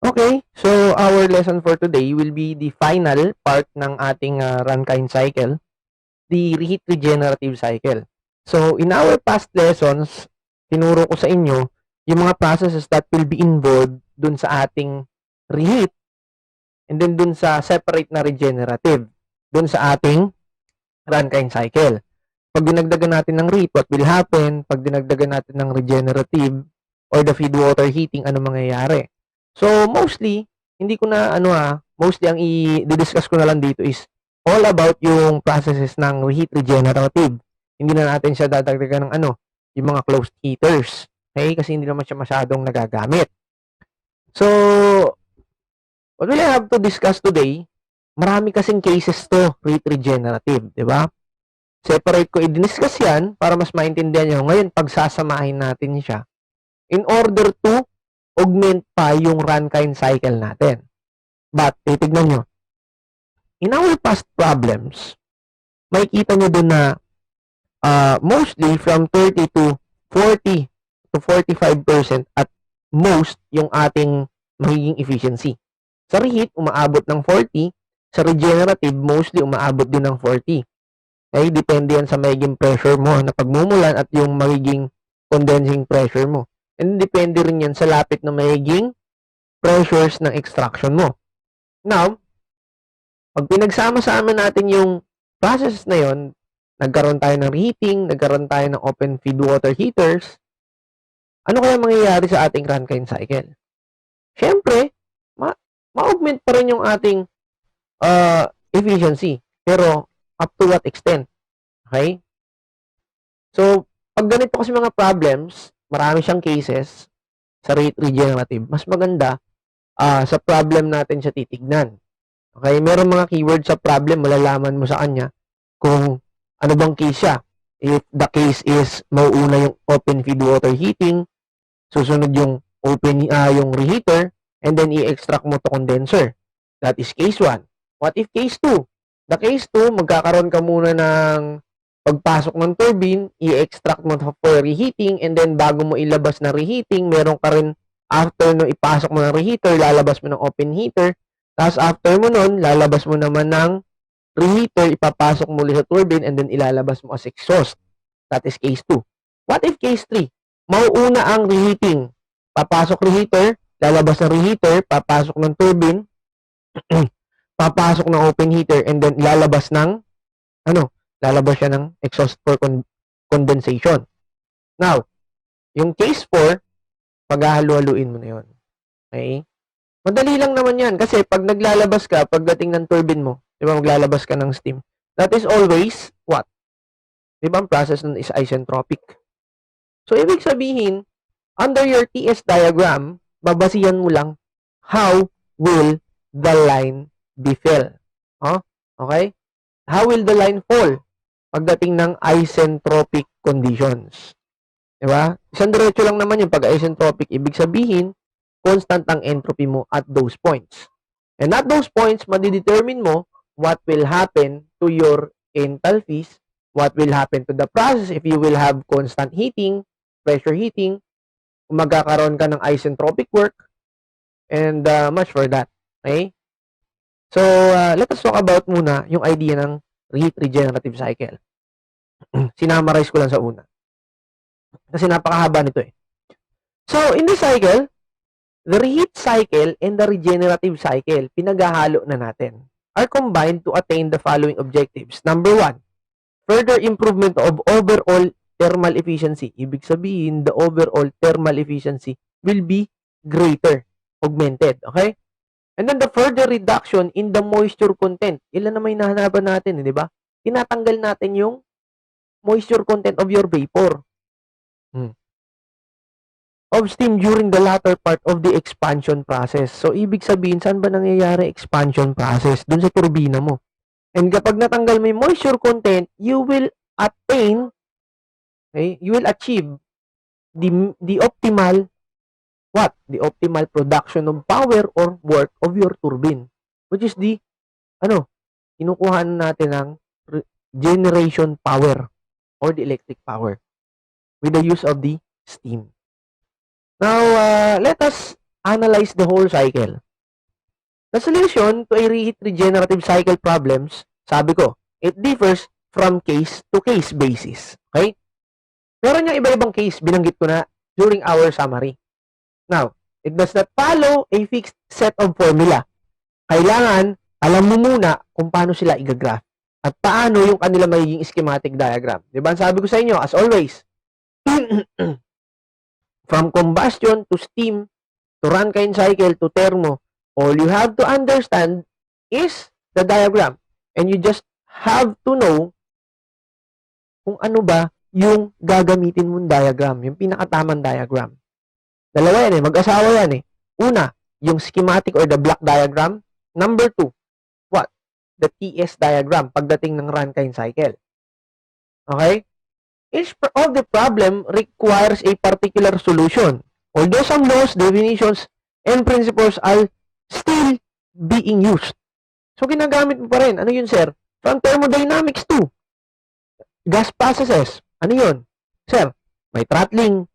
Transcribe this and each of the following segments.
Okay, so our lesson for today will be the final part ng ating Rankine cycle, the reheat regenerative cycle. So in our past lessons, tinuro ko sa inyo yung mga processes that will be involved dun sa ating reheat and then dun sa separate na regenerative, dun sa ating Rankine cycle. Pag dinagdagan natin ng reheat, what will happen? Pag dinagdagan natin ng regenerative or the feed water heating, ano mangyayari? So, mostly, hindi ko na, mostly ang i-discuss ko na lang dito is all about yung processes ng reheat regenerative. Hindi na natin siya dadagdagan ng yung mga closed heaters. Okay? Kasi hindi naman siya masyadong nagagamit. So, what will I have to discuss today? Marami kasing cases to, reheat regenerative, di ba? Separate ko, i-discuss yan para mas maintindihan nyo. Ngayon, pagsasamahin natin siya in order to augment pa yung Rankine cycle natin. But, titignan nyo, in our past problems, makikita nyo dun na mostly from 30 to 40 to 45% at most yung ating magiging efficiency. Sa reheat, umaabot ng 40. Sa regenerative, mostly umaabot din ng 40. Okay? Depende yan sa magiging pressure mo na pagmumulan at yung magiging condensing pressure mo. And depende rin yan sa lapit na magiging pressures ng extraction mo. Now, pag pinagsama-sama natin yung process na yon, nagkaroon tayo ng reheating, nagkaroon tayo ng open feed water heaters, ano kaya mangyayari sa ating Rankine cycle? Siyempre, ma-augment pa rin yung ating efficiency. Pero, up to what extent? Okay? So, pag ganito kasi mga problems, marami siyang cases sa regenerative, mas maganda sa problem natin siya titignan. Okay? Meron mga keywords sa problem, malalaman mo sa kanya kung ano bang case siya. If the case is mauuna yung open feed water heating, susunod yung yung reheater, and then i-extract mo to condenser. That is case 1. What if case 2? The case 2, magkakaroon ka muna ng pagpasok ng turbine, i-extract mo for reheating, and then bago mo ilabas na reheating, meron ka rin after no ipasok mo ng reheater, lalabas mo ng open heater, tapos after mo nun, lalabas mo naman ng reheater, ipapasok mo ulit sa turbine, and then ilalabas mo as exhaust. That is case 2. What if case 3? Mauuna ang reheating. Papasok reheater, lalabas ng reheater, papasok ng turbine, papasok ng open heater, and then lalabas ng lalabas siya ng exhaust for condensation. Now, yung case 4, paghahalu-haluin mo na yun. Okay? Madali lang naman yan kasi pag naglalabas ka, pagdating ng turbine mo, di ba maglalabas ka ng steam, that is always what? Di ba ang process nun is isentropic. So, ibig sabihin, under your TS diagram, babasihan mo lang how will the line be filled. Oh? Okay? How will the line fall pagdating ng isentropic conditions? Diba? Isang diretso lang naman yung pag-isentropic. Ibig sabihin, constant ang entropy mo at those points. And at those points, madidetermine mo what will happen to your enthalpies, what will happen to the process if you will have constant heating, pressure heating, kung magkakaroon ka ng isentropic work, and much for that. Okay? So, let us talk about muna yung idea ng reheat regenerative cycle. Sinamarize ko lang sa una. Kasi napakahaba nito eh. So, in this cycle, the reheat cycle and the regenerative cycle, pinaghahalo na natin, are combined to attain the following objectives. Number 1, further improvement of overall thermal efficiency. Ibig sabihin, the overall thermal efficiency will be greater, augmented. Okay? And then the further reduction in the moisture content. Ilan na may nahanapan natin, di ba? Tinatanggal natin yung moisture content of your vapor. Of steam during the latter part of the expansion process. So, ibig sabihin, saan ba nangyayari expansion process? Dun sa turbina mo. And kapag natanggal mo yung moisture content, you will attain, okay, you will achieve the optimal what? The optimal production of power or work of your turbine. Which is the, kinukuhaan natin ng generation power or the electric power with the use of the steam. Now, let us analyze the whole cycle. The solution to a reheat regenerative cycle problems, sabi ko, it differs from case to case basis. Okay? Meron yung iba-ibang case, binanggit ko na during our summary. Now, it does not follow a fixed set of formula. Kailangan, alam mo muna kung paano sila i-graph at paano yung kanila magiging schematic diagram. Diba? Sabi ko sa inyo, as always, from combustion to steam, to Rankine cycle, to thermo, all you have to understand is the diagram. And you just have to know kung ano ba yung gagamitin mong diagram, yung pinakatamang diagram. Dalawa yan mag-asawa yan Una, yung schematic or the block diagram. Number 2, what? The TS diagram pagdating ng Rankine cycle. Okay? Each of the problem requires a particular solution. Although some laws, definitions, and principles are still being used. So, ginagamit mo pa rin. Ano yun, sir? From thermodynamics to gas processes. Ano yun? Sir, may throttling,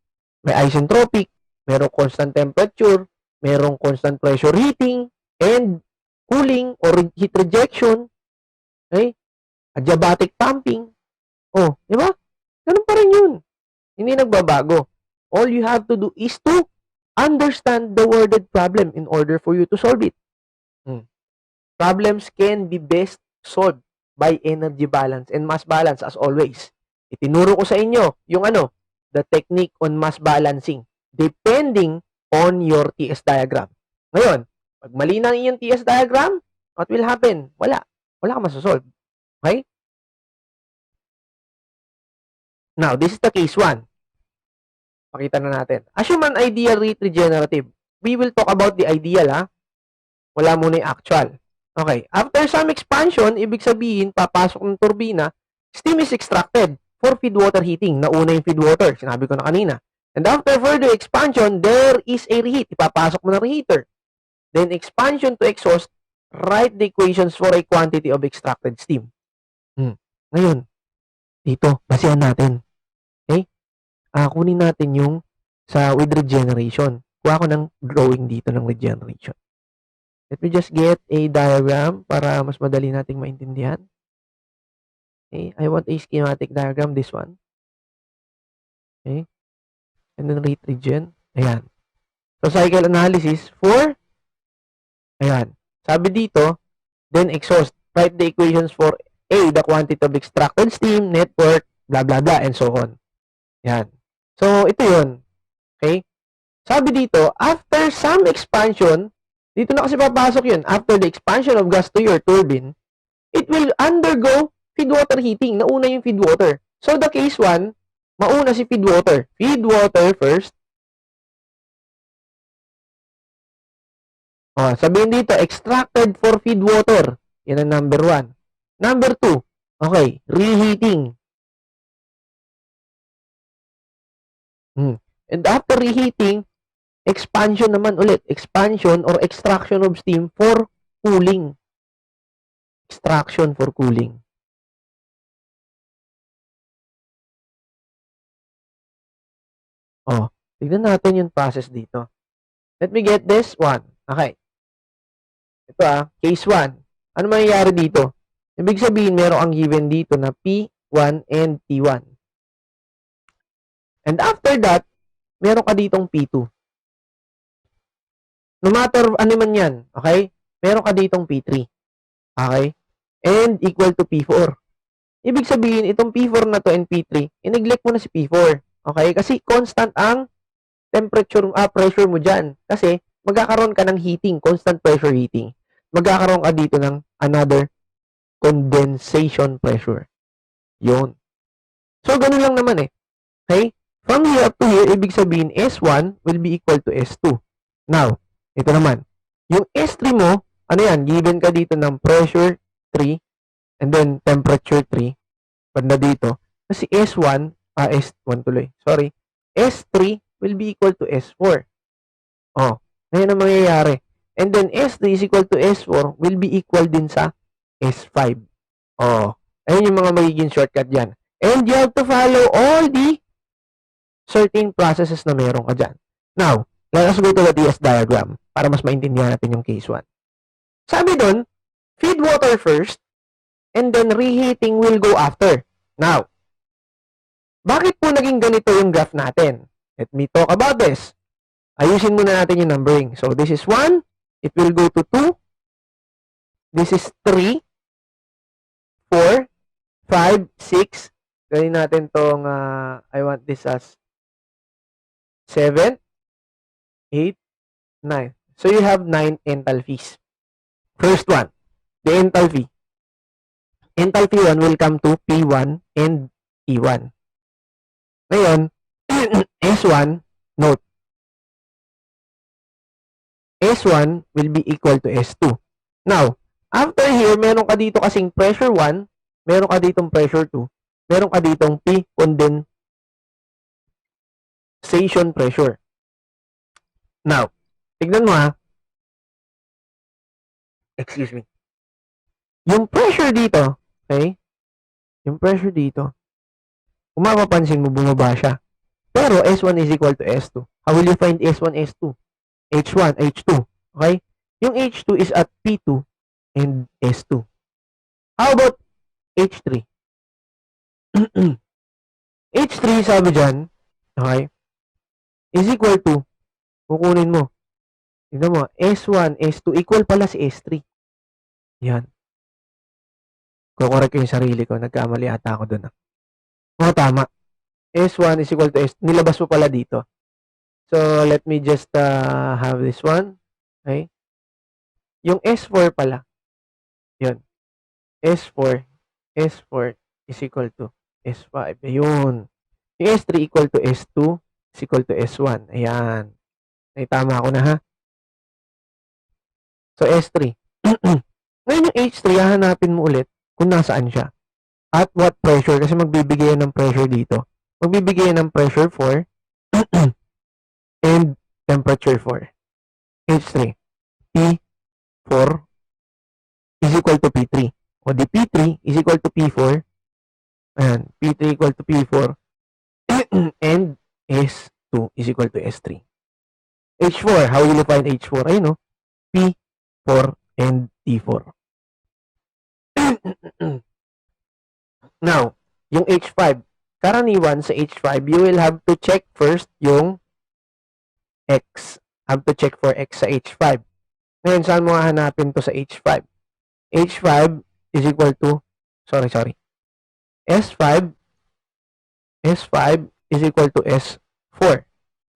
may isentropic, merong constant temperature, merong constant pressure heating, and cooling or heat rejection, okay? Adiabatic pumping. Oh, di ba? Ganun pa rin yun. Hindi nagbabago. All you have to do is to understand the worded problem in order for you to solve it. Problems can be best solved by energy balance and mass balance as always. Itinuro ko sa inyo yung the technique on mass balancing depending on your TS diagram. Ngayon, pag mali na yung TS diagram, what will happen? Wala ka masasolve. Okay? Now, this is the case 1. Pakita na natin. Assume an ideal rate regenerative. We will talk about the ideal, Wala muna yung actual. Okay. After some expansion, ibig sabihin, papasok ng turbina, steam is extracted for feed water heating. Nauna yung feed water. Sinabi ko na kanina. And after further expansion, there is a reheat. Ipapasok mo na reheater. Then expansion to exhaust, write the equations for a quantity of extracted steam. Ngayon, dito, basehan natin. Okay? Kunin natin yung with regeneration. Kuha ko ng drawing dito ng regeneration. Let me just get a diagram para mas madali nating maintindihan. Okay, I want a schematic diagram, this one. Okay. And then rate regen. Ayan. So, cycle analysis for, ayan. Sabi dito, then exhaust. Write the equations for A, the quantity of extracted steam, net work, blah, blah, blah, and so on. Ayan. So, ito yun. Okay. Sabi dito, after some expansion, dito na kasi papasok yun. After the expansion of gas to your turbine, it will undergo feed water heating. Nauna yung feed water. So, the case 1, mauna si feed water. Feed water first. Sabihin dito, extracted for feed water. Yan ang number 1. Number 2, okay, reheating. And after reheating, expansion naman ulit. Expansion or extraction of steam for cooling. Extraction for cooling. Tignan natin yung process dito. Let me get this one. Okay. Ito case 1. Ano mangyayari dito? Ibig sabihin, meron ang given dito na P1 and T1. And after that, meron ka ditong P2. No matter ano man yan, okay? Meron ka ditong P3. Okay? And equal to P4. Ibig sabihin, itong P4 na to and P3, i-neglect mo na si P4. Okay? Kasi constant ang temperature, pressure mo dyan. Kasi, magkakaroon ka ng heating, constant pressure heating. Magkakaroon ka dito ng another condensation pressure. Yun. So, ganun lang naman Okay? From here up to here, ibig sabihin, S1 will be equal to S2. Now, ito naman. Yung S3 mo, ano yan? Given ka dito ng pressure 3 and then temperature 3. Banda dito. Kasi S1 tuloy. Sorry. S3 will be equal to S4. Ngayon ang mangyayari. And then S3 is equal to S4 will be equal din sa S5. Ayun yung mga magiging shortcut dyan. And you have to follow all the certain processes na meron ka dyan. Now, Let us go to the TS diagram para mas maintindihan natin yung case 1. Sabi doon, feed water first and then reheating will go after. Now, bakit po naging ganito yung graph natin? Let me talk about this. Ayusin muna natin yung numbering. So, this is 1. It will go to 2. This is 3. 4. 5. 6. Gawin natin tong, I want this as 7. 8. 9. So, you have 9 enthalpies. First one, the enthalpy. Enthalpy 1 will come to P1 and E1. Ngayon, S1, note, S1 will be equal to S2. Now, after here, meron ka dito kasing pressure 1, meron ka ditong pressure 2, meron ka ditong P condensation pressure. Now, tignan mo ha. Excuse me. Yung pressure dito, okay? Yung pressure dito, kung mapapansin mo, bumaba siya. Pero S1 is equal to S2. How will you find S1, S2? H1, H2. Okay? Yung H2 is at P2 and S2. How about H3? H3, sabi dyan, okay, is equal to, kukunin mo, tignan mo, S1, S2, equal pala si S3. Yan. Kukorek ko yung sarili ko. Nagkamali ata ako dun. Oo, tama. S1 is equal to S2. Nilabas mo pala dito. So, let me just have this one. Okay? Yung S4 pala. Yun. S4 is equal to S5. Ayun. Yung S3 equal to S2 is equal to S1. Ayan. Ay, tama ako na ha. So, S3. Ngayon yung H3, hahanapin mo ulit kung nasaan siya. At what pressure? Kasi magbibigay ng pressure dito. Magbibigay ng pressure 4 and temperature 4. H3. P4 is equal to P3. O di P3 is equal to P4. Ayan. P3 equal to P4. And S2 is equal to S3. H4. How will you find H4? Ayun o. P4 and T4. Now, yung H5. Karaniwan sa H5, you will have to check first yung X. Have to check for X sa H5. Ngayon, saan mo hahanapin to sa H5? H5 is equal to, sorry. S5 is equal to S4.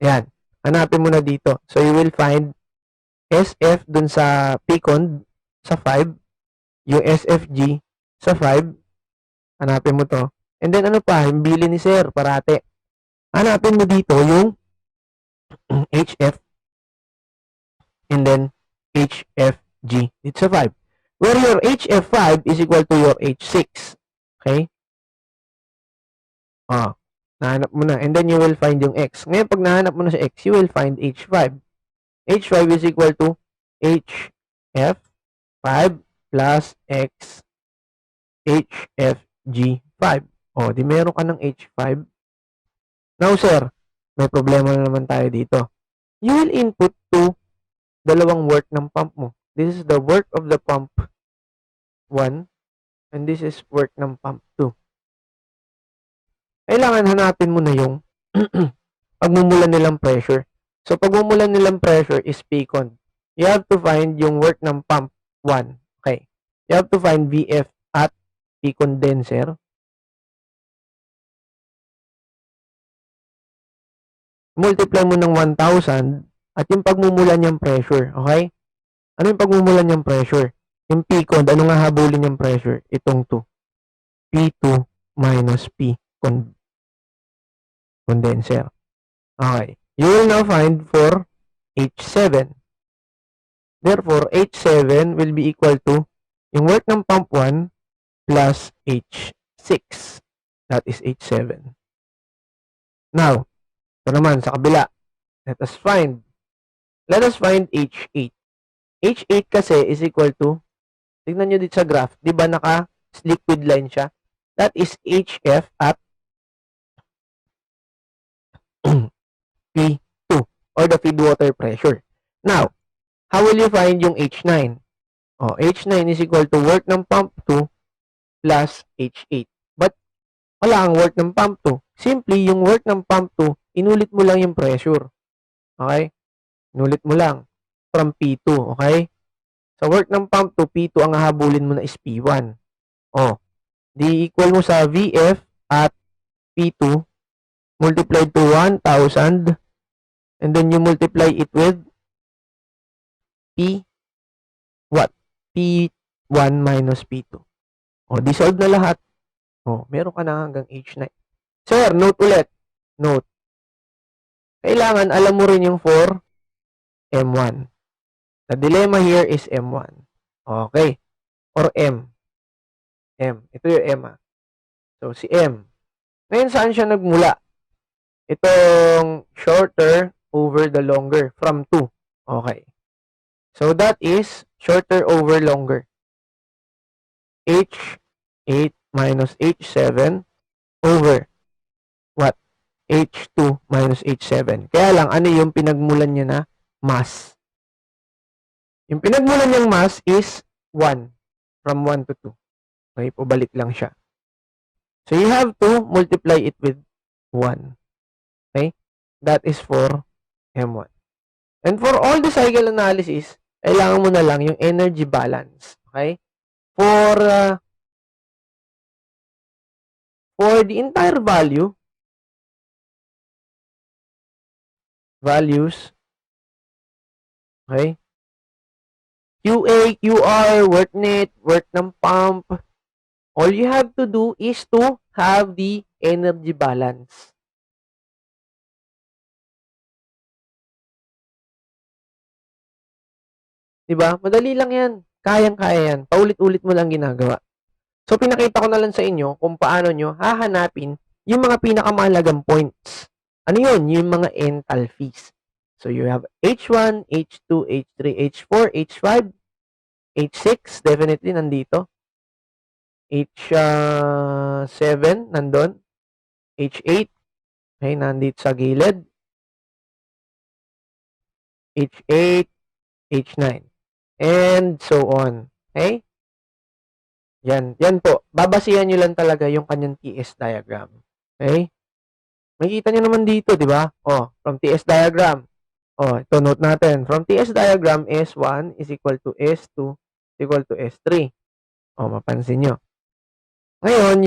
Yan. Hanapin mo na dito. So, you will find SF dun sa P-cond sa 5. Yung SFG sa 5. Hanapin mo to. And then, ano pa? Yung bili ni Sir, parate. Hanapin mo dito yung HF and then HFG. It's a 5. Where your HF5 is equal to your H6. Okay? Nahanap mo na. And then, you will find yung X. Ngayon, pag nahanap mo na sa X, you will find H5. H5 is equal to HF5 plus X HFG5. O, di meron ka ng H5. Now, sir, may problema na naman tayo dito. You will input to dalawang work ng pump mo. This is the work of the pump 1 and this is work ng pump 2. Kailangan hanapin mo na yung pagmumulan nilang pressure. So, pagmumulan nilang pressure is P-con. You have to find yung work ng pump 1. Okay. You have to find VF at P-condenser. Multiply mo ng 1,000 at yung pagmumulan niyang pressure. Okay? Ano yung pagmumulan niyang pressure? Yung P-con, ano nga habulin niyang pressure? Itong 2. P2 minus P-condenser. Okay. You will now find for H7. Therefore, H7 will be equal to yung work ng pump 1 plus H6. That is H7. Now, ito naman sa kabila. Let us find H8. H8 kasi is equal to, tignan nyo dito sa graph, di ba naka-liquid line siya? That is HF at P2. or the feed water pressure. Now, how will you find yung H9? H9 is equal to work ng pump 2 plus H8. But, wala ang work ng pump 2. Simply, yung work ng pump 2, inulit mo lang yung pressure. Okay? Inulit mo lang from P2. Okay? Sa work ng pump 2, P2 ang hahabulin mo na is P1. Di equal mo sa VF at P2 multiplied to 1,000 and then you multiply it with P what? P1 minus P2. Dissolve na lahat. Meron ka na hanggang H9. Sir, note ulit. Note. Kailangan alam mo rin yung for M1. The dilemma here is M1. Okay. Or M. Ito yung M. So, si M. Ngayon, saan siya nagmula? Itong shorter over the longer from 2. Okay. So, that is shorter over longer. H8 minus H7 over what? H2 minus H7. Kaya lang, ano yung pinagmulan niya na mass? Yung pinagmulan niyang mass is 1. From 1 to 2. Okay, pabalik lang siya. So, you have to multiply it with 1. Okay? That is for M1. And for all the cycle analysis, kailangan mo na lang yung energy balance. Okay? For the entire values, okay? QA, QR, work net, work ng pump, all you have to do is to have the energy balance. Diba? Madali lang yan. Kayang-kaya yan. Paulit-ulit mo lang ginagawa. So, pinakita ko na lang sa inyo kung paano nyo hahanapin yung mga pinakamahalagang points. Ano yun? Yung mga enthalpies. So, you have H1, H2, H3, H4, H5, H6, definitely nandito. H7, nandun. H8, okay, nandito sa gilid. H8, H9. And so on. Okay? Yan po. Babasihan nyo lang talaga yung kanyang TS diagram. Okay? Makikita nyo naman dito, di ba? From TS diagram. Ito note natin. From TS diagram, S1 is equal to S2 is equal to S3. Mapansin nyo. Ngayon,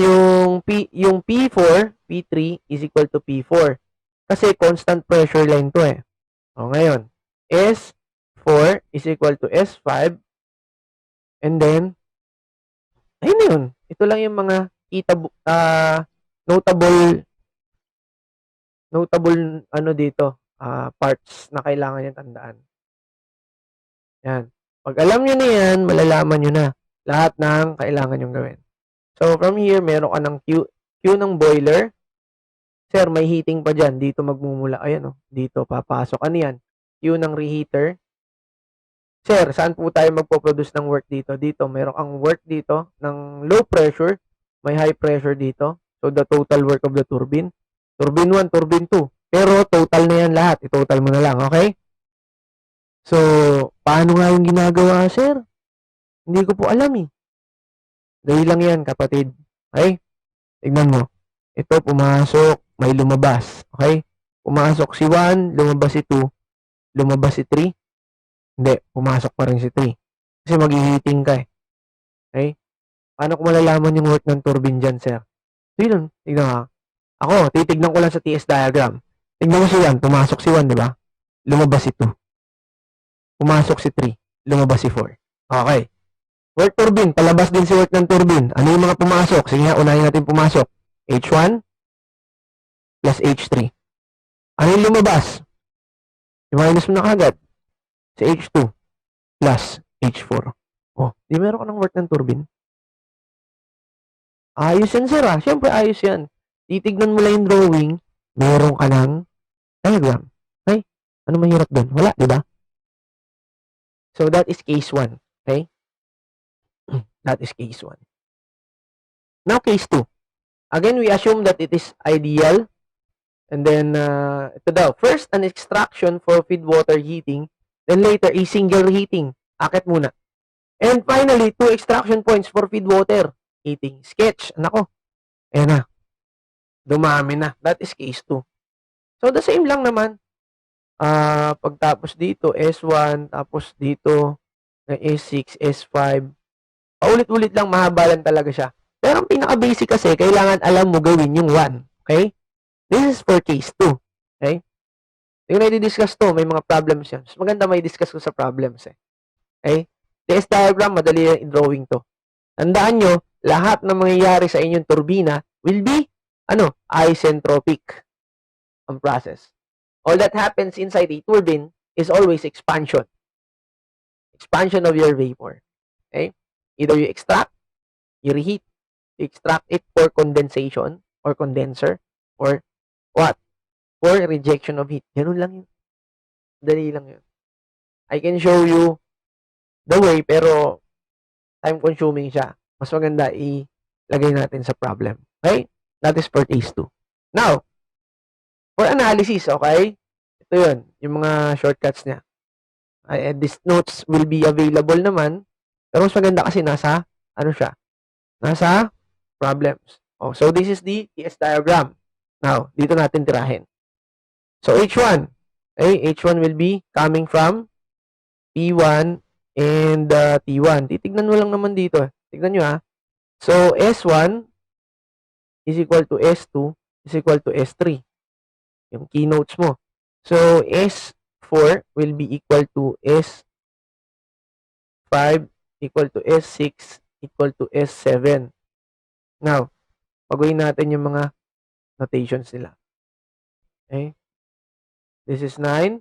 yung P4, P3 is equal to P4. Kasi constant pressure line to eh. Ngayon, S4 is equal to S5. And then, ayun yun. Ito lang yung mga notable ano dito, parts na kailangan nyo tandaan. Yan. Pag alam nyo na yan, malalaman nyo na lahat ng kailangan nyo gawin. So, from here, meron ka ng Q ng boiler. Sir, may heating pa dyan. Dito magmumula. Ayan dito papasok. Ano yan? Q ng reheater. Sir, saan po tayo magpo-produce ng work dito? Dito, meron ang work dito ng low pressure. May high pressure dito. So, the total work of the turbine. Turbine 1, turbine 2. Pero, total na yan lahat. I-total mo na lang, okay? So, paano nga yung ginagawa, sir? Hindi ko po alam eh. Dahil lang yan, kapatid. Okay? Tignan mo. Ito, pumasok. May lumabas. Okay? Pumasok si 1, lumabas si 2, lumabas si 3. Hindi, pumasok pa rin si 3. Kasi mag-heating ka eh. Okay? Paano ko malalaman yung work ng turbine dyan, sir? Tignan ha. Ako, titignan ko lang sa TS diagram. Tignan mo si 1, pumasok si 1, di ba? Lumabas si 2. Pumasok si 3, lumabas si 4. Okay. Work turbine, palabas din si work ng turbine. Ano yung mga pumasok? Sige nga, unahin natin pumasok. H1 plus H3. Ano yung lumabas? I-minus mo na kagad. Si H2 plus H4. Di meron ka ng work ng turbine? Ayos yan, sir ah. Siyempre, ayos yan. Titignan mo lang yung drawing, meron ka ng diagram. Okay? Ano mahirap doon? Wala, di ba? So, that is case 1. Okay? That is case 1. Now, case 2. Again, we assume that it is ideal And then, ito daw. First, an extraction for feed water heating. Then later, a single heating. Akit muna. And finally, 2 extraction points for feed water heating. Sketch. Nako. Ayan na. Dumami na. That is case 2. So, the same lang naman. Pagtapos dito, S1. Tapos dito, S6, S5. Paulit-ulit lang, mahaba lang talaga siya. Pero ang pinaka-basic kasi, kailangan alam mo gawin yung 1. Okay? This is for case 2. Okay? Yung na-discuss to, may mga problems yan. Mas maganda may discuss ko sa problems eh. Okay? TS diagram, madali yung drawing to. Tandaan nyo, lahat ng mangyayari sa inyong turbina will be, isentropic ang process. All that happens inside a turbine is always expansion. Expansion of your vapor. Okay? Either you extract, you reheat, you extract it for condensation or condenser, or what? For rejection of heat. Ganun lang yun. Dali lang yun. I can show you the way, pero time-consuming siya. Mas maganda ilagay natin sa problem. Okay? That is for case 2. Now, for analysis, okay? Ito yun, yung mga shortcuts niya. These notes will be available naman, pero mas maganda kasi nasa, nasa problems. So this is the TS diagram. Now, dito natin tirahin. So, H1. Okay, H1 will be coming from P1 and T1. Titignan mo lang naman dito. Tignan nyo ha. So, S1 is equal to S2 is equal to S3. Yung keynotes mo. So, S4 will be equal to S5 equal to S6 equal to S7. Now, pagawin natin yung mga notations nila. Okay? This is 9.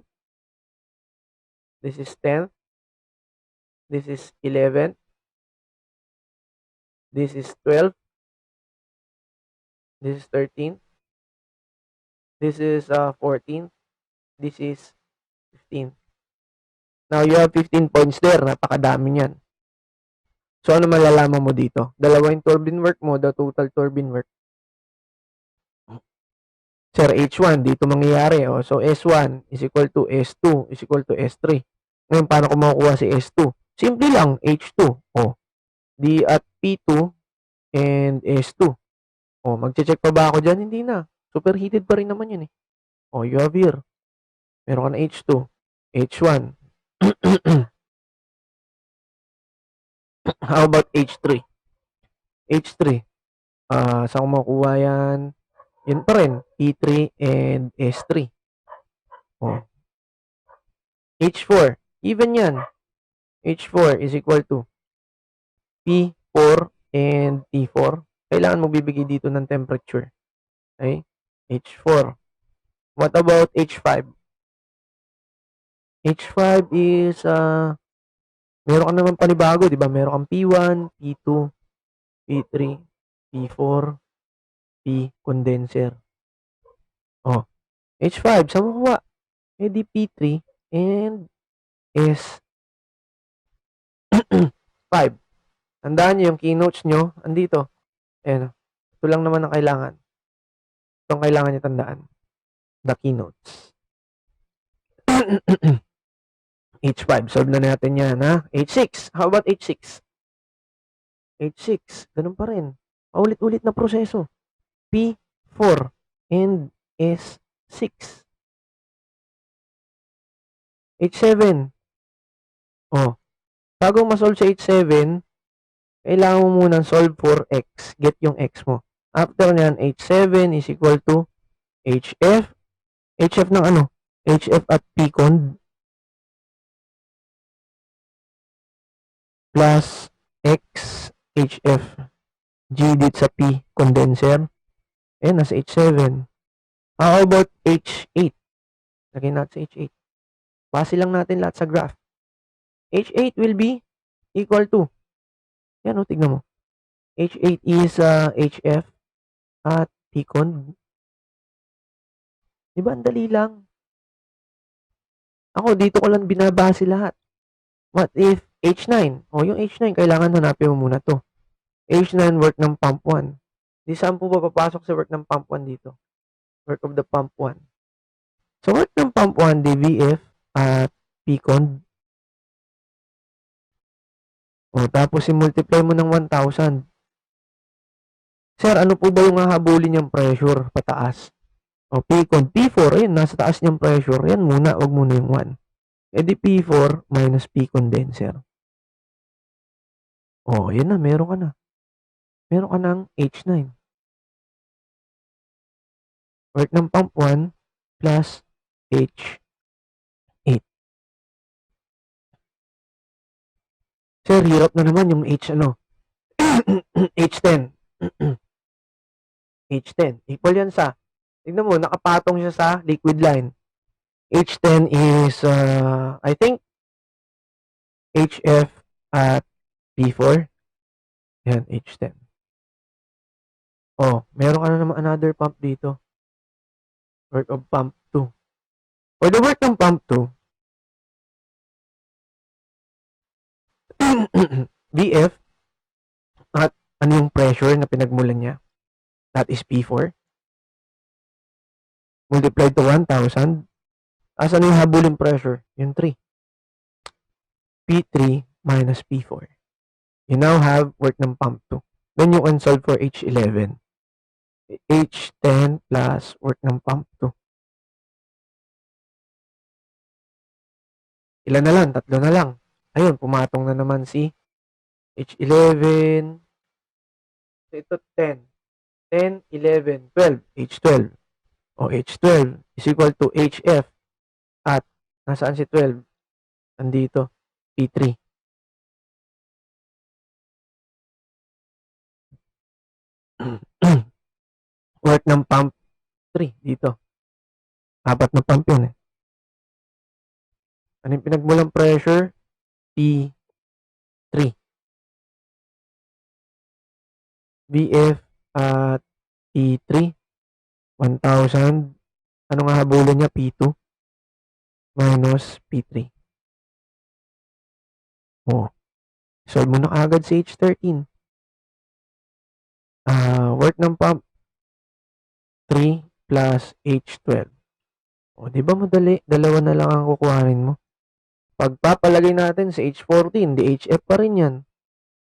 This is 10. This is 11. This is 12. This is 13. This is 14. This is 15. Now, you have 15 points there. Napakadami niyan. So, ano malalaman mo dito? Dalawa yung turbine work mo, the total turbine work. Sir, H1, dito mangyayari. So, S1 is equal to S2 is equal to S3. Ngayon, paano ko makukuha si S2? Simple lang, H2. D at P2 and S2. Magche-check pa ba ako dyan? Hindi na. Superheated pa rin naman yun eh. You have here. Meron ka na H2. H1. How about H3? H3. Saan ko makukuha yan? Yun pa rin, P3 and S3. H4, even yan. H4 is equal to P4 and T4. Kailangan mo bibigay dito ng temperature. Okay? H4. What about H5? H5 is, meron ka naman panibago, di ba? Meron kang P1, P2, P3, P4, P condenser. H5, saan mo kuha? Di P3 and S5. Tandaan nyo yung keynotes nyo, andito. Ayan. Ito lang naman ang kailangan. Ito ang kailangan nyo tandaan. The keynotes. H5, solve na natin yan, ha? H6, how about H6? H6, ganun pa rin. Paulit-ulit na proseso. P4 and S6. H7. Bago ma-solve sa H7, kailangan mo munang solve for X. Get yung X mo. After nyan, H7 is equal to HF. HF ng ano? HF at P-cond plus X HF G dito sa P condenser. Nasa H7. How about H8? Lagyan natin sa H8. Base lang natin lahat sa graph. H8 will be equal to, yan tignan mo. H8 is HF at P-cond. Diba, ang dali lang. Ako, dito ko lang binabase lahat. What if H9? Yung H9, kailangan hanapin mo muna to. H9 work ng pump 1. Di saan po ba papasok sa work ng pump 1 dito? Work of the pump 1. So, work ng pump 1, dVF at P-cond. O, tapos i-multiply mo ng 1,000. Sir, ano po ba yung hahabulin niyang pressure pataas? O, P-cond. P4, ayun, nasa taas niyang pressure. Yan muna, wag muna yung 1. E di P4 minus P-condenser. O, yun na, meron ka na. Meron ka ng H9. Work ng pump 1 plus H8. Sir, hirap na naman yung H10. H10. Equal yan sa, tignan mo, nakapatong siya sa liquid line. H10 is, I think, HF at P4. Yan, H10. Oh, meron ka na naman another pump dito. Work of pump 2. For the work ng pump 2, VF at ano yung pressure na pinagmulan niya? That is P4. Multiplied to 1,000. As ano yung habulin pressure? Yung 3. P3 minus P4. You now have work ng pump 2. Then you can solve for H11. H10 plus work ng pump 2. Ilan na lang? 3 na lang. Ayun, pumatong na naman si H11. Ito 10. 10, 11, 12. H12. O, H12 is equal to HF. At, nasaan si 12? Andito. P3. Work ng pump 3 dito. 4 na pump yun eh. Ano yung pinagmulang pressure? P3. VF at P3. 1,000. Ano nga habulin niya? P2 minus P3. Oh. Solve mo na agad si H13. Work ng pump 3 plus H12. O, di ba madali? Dalawa na lang ang kukuhanin mo. Pagpapalagay natin sa H14, di HF pa rin yan.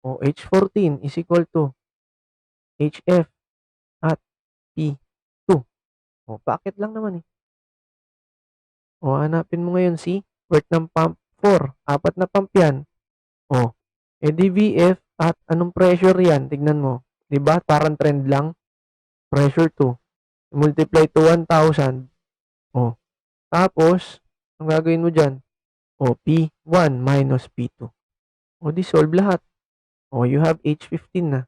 O, H14 is equal to HF at P2. O, bakit lang naman eh. O, hanapin mo ngayon si work ng pump 4. 4 na pump yan. O, edi VF at anong pressure yan? Tignan mo. Diba? Parang trend lang. Pressure 2. Multiply to 1,000. O, tapos, ang gagawin mo dyan? O, P1 minus P2. O, di solve lahat. O, you have H15 na.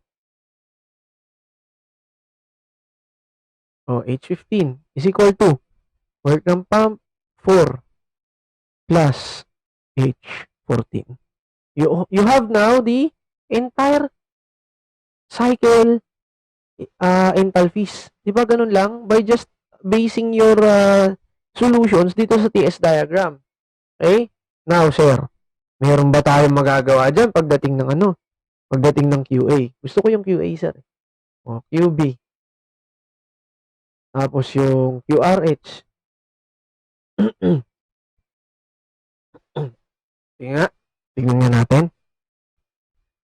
O, H15 is equal to work ng pump 4 plus H14. You have now the entire cycle enthalpies. Di ba ganun lang? By just basing your solutions dito sa TS diagram. Okay? Now, sir, meron ba tayong magagawa dyan pagdating ng pagdating ng QA? Gusto ko yung QA, sir. O, QB. Tapos yung QRH. Sige nga. Tingnan nga natin.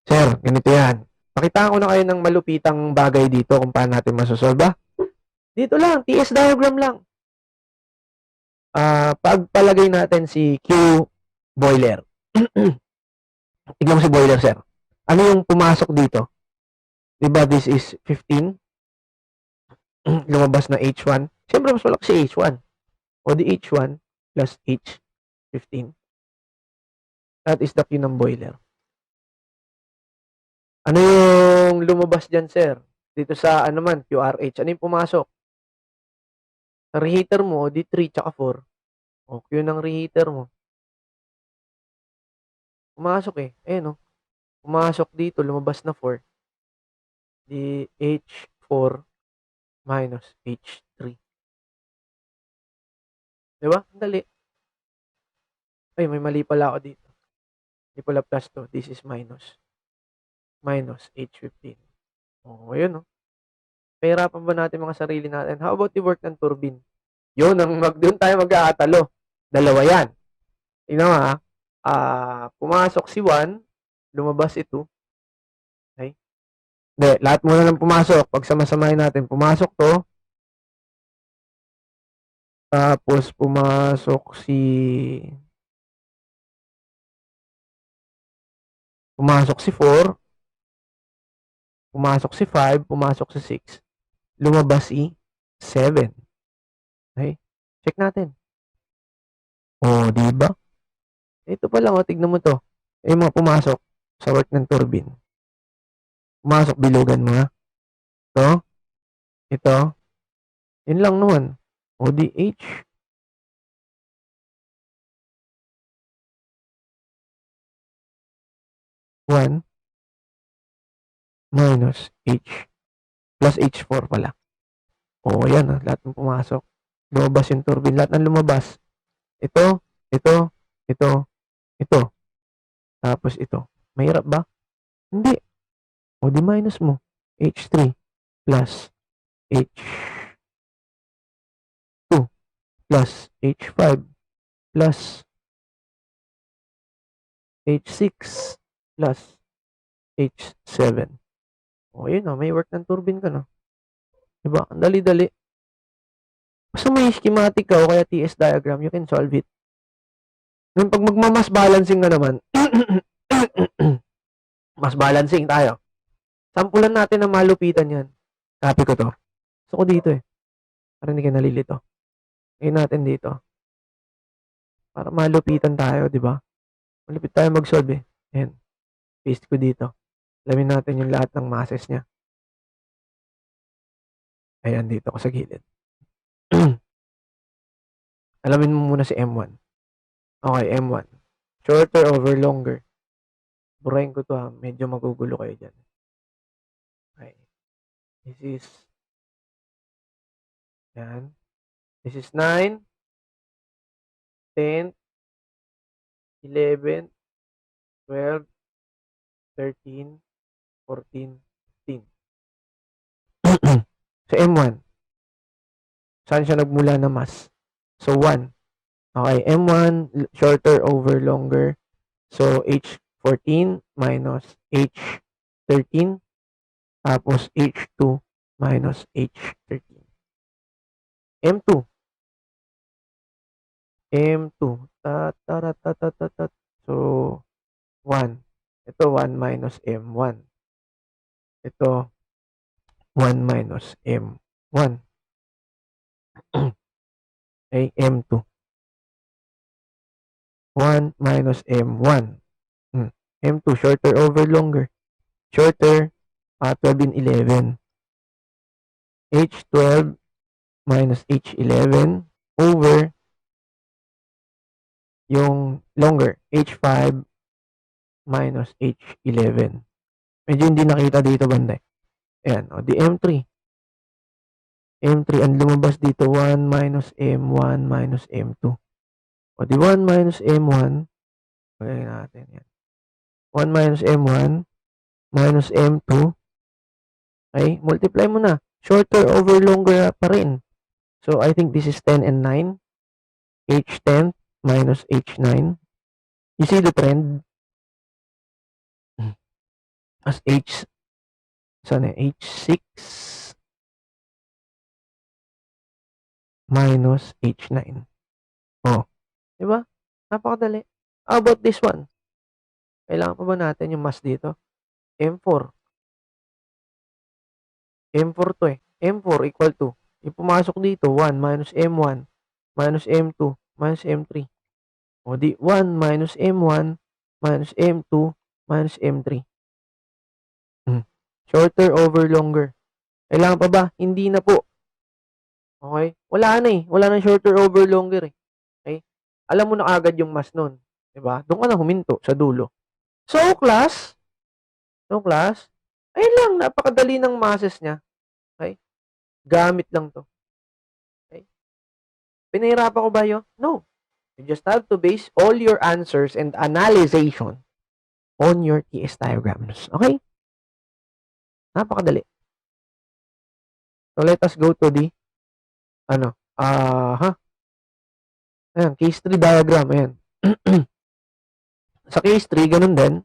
Sir, ganito yan. Pakitaan ko na kayo ng malupitang bagay dito kung paano natin masosolve. Dito lang, TS diagram lang. Pagpalagay natin si Q boiler. Tignan mo si boiler, sir. Ano yung pumasok dito? Diba this is 15? Lumabas na H1. Siyempre, mas malaki si H1. O di H1 plus H15. That is the Q ng boiler. Ano yung lumabas dyan, sir? Dito sa, QRH. Ano yung pumasok? Sa reheater mo, di 3 tsaka 4. O, Q ng reheater mo. Pumasok eh. Ayun o. Pumasok dito, lumabas na 4. Di H4 minus H3. Diba? Dali. Ay, may mali pala ako dito. Hindi pala plus 2. This is minus. Minus H15. O, ayun o. Pahirapan ba natin mga sarili natin? How about the work ng turbine? Yun, doon tayo mag-aatalo. Dalawa yan. Tingnan mo ha. Pumasok si 1, lumabas si 2. Okay? Hindi, lahat muna ng pumasok. Pag samasamahin natin, pumasok to. Tapos pumasok si 4. Pumasok si 5. Pumasok si 6. Lumabas si 7. Okay? Check natin. Di ba? Ito pa lang, tignan mo to. Yung mga pumasok sa work ng turbine. Pumasok, bilugan mo na. Ito. Yun lang naman. ODH. One minus H plus H4 pala. Yan lahat ng pumasok. Lumabas yung turbine. Lahat ng lumabas. Ito. Tapos ito. Mahirap ba? Hindi. Di minus mo. H3 plus H2 plus H5 plus H6 plus H7. Yun may work ng turbine ka na. Diba? Ang dali-dali. Basta may schematic ka o kaya TS diagram, you can solve it. Ngayon, pag magmamas balancing ka naman, mas balancing tayo. Sampulan natin na malupitan yan. Copy ko to. Gusto ko dito para hindi ka nalilito. Ngayon natin dito. Para malupitan tayo, di ba? Malupit tayo mag-solve Ayan. Paste ko dito. Alamin natin yung lahat ng masses niya. Ayan, dito ko sa gilid. Alamin mo muna si M1. Okay, M1. Shorter over longer. Burahin ko to medyo magugulo kayo dyan. Okay. This is yan. This is 9, 10, 11, 12, 13, 14, 15. So, M1. Saan siya nagmula na mas? So, 1. Okay, M1, shorter over longer. So, H14 minus H13. Tapos, H2 minus H13. M2. So, 1. Ito, 1 minus M1. Ito, 1 minus M1. Okay, M2. 1 minus M1. M2, shorter over longer. Shorter, 12 and 11. H12 minus H11 over yung longer, H5 minus H11. Medyo hindi nakita dito banda. Ayan, di M3. M3, ang lumabas dito, 1 minus M1 minus M2. Di 1 minus M1, pagkain natin yan. 1 minus M1 minus M2. Okay, multiply mo na. Shorter over longer pa rin. So, I think this is 10 and 9. H10 minus H9. You see the trend? As H6 minus H9. Diba? Napakadali. How about this one? Kailangan pa ba natin yung mas dito? M4. M4 to M4 equal to, yung pumasok dito, 1 minus M1 minus M2 minus M3. Di 1 minus M1 minus M2 minus M3. Shorter over longer. Kailangan pa ba? Hindi na po. Okay? Wala na Wala na shorter over longer Okay? Alam mo na agad yung mas nun. Diba? Doon ka na huminto sa dulo. So, class, ayun lang, napakadali ng masses niya. Okay? Gamit lang to. Okay? Pinahirapan ko ba yun? No. You just have to base all your answers and analyzation on your TS diagrams. Okay? Napakadali. So, let us go to the, ayan, case 3 diagram, ayan. Sa case 3, ganun din.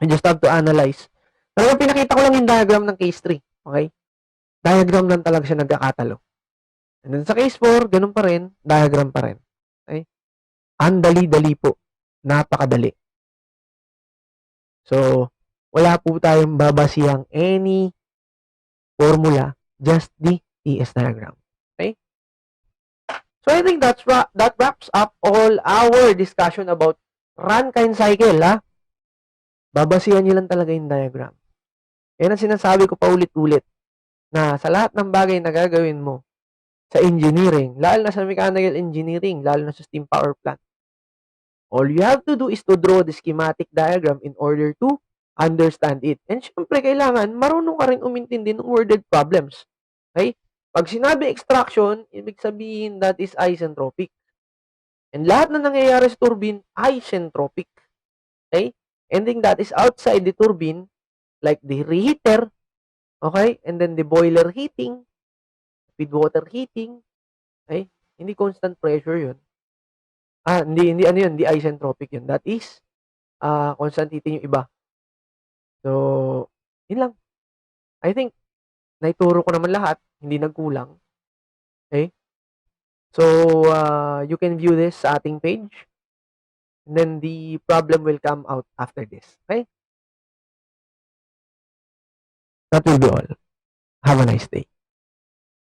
You just have to analyze. Talagang pinakita ko lang yung diagram ng case 3. Okay? Diagram lang talaga siya nagkakatalo. And then sa case 4, ganun pa rin, diagram pa rin. Okay? Ang dali-dali po. Napakadali. So, wala po tayong babasihang any formula, just the TS diagram. Okay? So, I think that wraps up all our discussion about Rankine cycle, ha? Babasihan nyo lang talaga yung diagram. Yan ang sinasabi ko pa ulit-ulit, na sa lahat ng bagay na gagawin mo sa engineering, lalo na sa mechanical engineering, lalo na sa steam power plant, all you have to do is to draw the schematic diagram in order to understand it. And syempre, kailangan marunong ka rin umintindi ng worded problems. Okay? Pag sinabi extraction, ibig sabihin that is isentropic. And lahat na nangyayari sa turbine, isentropic. Okay? Anything that is outside the turbine, like the reheater, okay? And then the boiler heating, feed water heating, okay? Hindi constant pressure yun. Hindi ano yun, hindi isentropic yun. That is, constant heating yung iba. So, yun lang. I think, naituro ko naman lahat, hindi nagkulang. Okay? So, you can view this sa ating page. And then, the problem will come out after this. Okay? That will be all. Have a nice day.